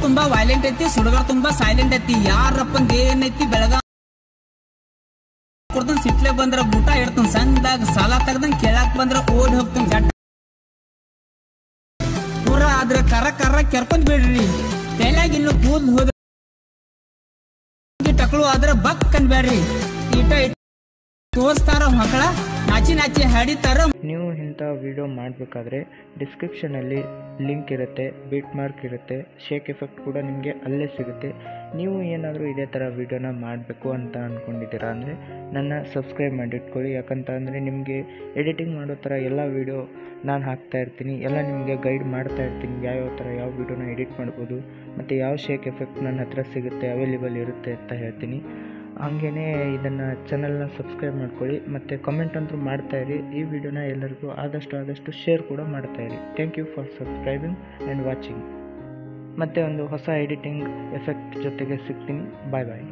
ತುಂಬಾ ವೈಲೆಂಟ್ ಐತಿ, ಸುಡುಗಾಡ್ ತುಂಬಾ ಸೈಲೆಂಟ್ ಐತಿ. ಯಾರಪ್ಪಂದ ಏನೈತಿ ಬೆಳಗ ಕೊಡ್ತಾನ, ಸಿಟ್ಲೆ ಬಂದ್ರ ಬೂಟ ಇಡ್ತಾನ, ಸಂಘದಾಗ ಸಾಲ ತೆಗ್ದಂಗ್ ಕೇಳಾಕ್ ಬಂದ್ರ ಓಡಿ ಹೋಗ್ತಾನ ಜಟ್. ಪೂರ ಆದ್ರ ಕರ ಕರ ಕೆರ್ಕೊಂಡ್ ಬಿಡ್ರಿ, ತಲೆಯಾಗ ಇನ್ನು ಕೂದ್ ಹೋದ ಟಕ್ಳು ಆದ್ರ ಬಕ್ ಅನ್ಬೇಡ್ರಿ. ಇಟ ತೋರಿಸ್ತಾರ ಮಕ್ಕಳ ನಾಚಿ ನಾಚಿ ಹಾಡಿತಾರ. ನೀವು ಇಂಥ ವಿಡಿಯೋ ಮಾಡಬೇಕಾದ್ರೆ ಡಿಸ್ಕ್ರಿಪ್ಷನಲ್ಲಿ ಲಿಂಕ್ ಇರುತ್ತೆ, ಬೀಟ್ ಮಾರ್ಕ್ ಇರುತ್ತೆ, ಶೇಕ್ ಎಫೆಕ್ಟ್ ಕೂಡ ನಿಮಗೆ ಅಲ್ಲೇ ಸಿಗುತ್ತೆ. ನೀವು ಏನಾದರೂ ಇದೇ ಥರ ವೀಡಿಯೋನ ಮಾಡಬೇಕು ಅಂತ ಅಂದ್ಕೊಂಡಿದ್ದೀರಾ ಅಂದರೆ ನನ್ನ ಸಬ್ಸ್ಕ್ರೈಬ್ ಮಾಡಿಟ್ಕೊಳ್ಳಿ. ಯಾಕಂತ ಅಂದರೆ ನಿಮಗೆ ಎಡಿಟಿಂಗ್ ಮಾಡೋ ಥರ ಎಲ್ಲ ವೀಡಿಯೋ ನಾನು ಹಾಕ್ತಾಯಿರ್ತೀನಿ, ಎಲ್ಲ ನಿಮಗೆ ಗೈಡ್ ಮಾಡ್ತಾಯಿರ್ತೀನಿ. ಯಾವ್ಯಾವ ಥರ ಯಾವ ವೀಡಿಯೋನ ಎಡಿಟ್ ಮಾಡ್ಬೋದು ಮತ್ತು ಯಾವ ಶೇಕ್ ಎಫೆಕ್ಟ್ ನನ್ನ ಹತ್ರ ಸಿಗುತ್ತೆ, ಅವೈಲೇಬಲ್ ಇರುತ್ತೆ ಅಂತ ಹೇಳ್ತೀನಿ. ಹಾಗೇ ಇದನ್ನು ಚಾನಲ್ನ ಸಬ್ಸ್ಕ್ರೈಬ್ ಮಾಡ್ಕೊಳ್ಳಿ ಮತ್ತು ಕಮೆಂಟ್ ಅಂತೂ ಮಾಡ್ತಾಯಿರಿ. ಈ ವಿಡಿಯೋನ ಎಲ್ಲರಿಗೂ ಆದಷ್ಟು ಶೇರ್ ಕೂಡ ಮಾಡ್ತಾಯಿರಿ. Thank you for subscribing and watching. ಮತ್ತು ಒಂದು ಹೊಸ ಎಡಿಟಿಂಗ್ ಎಫೆಕ್ಟ್ ಜೊತೆಗೆ ಸಿಗ್ತೀನಿ. ಬಾಯ್ ಬಾಯ್.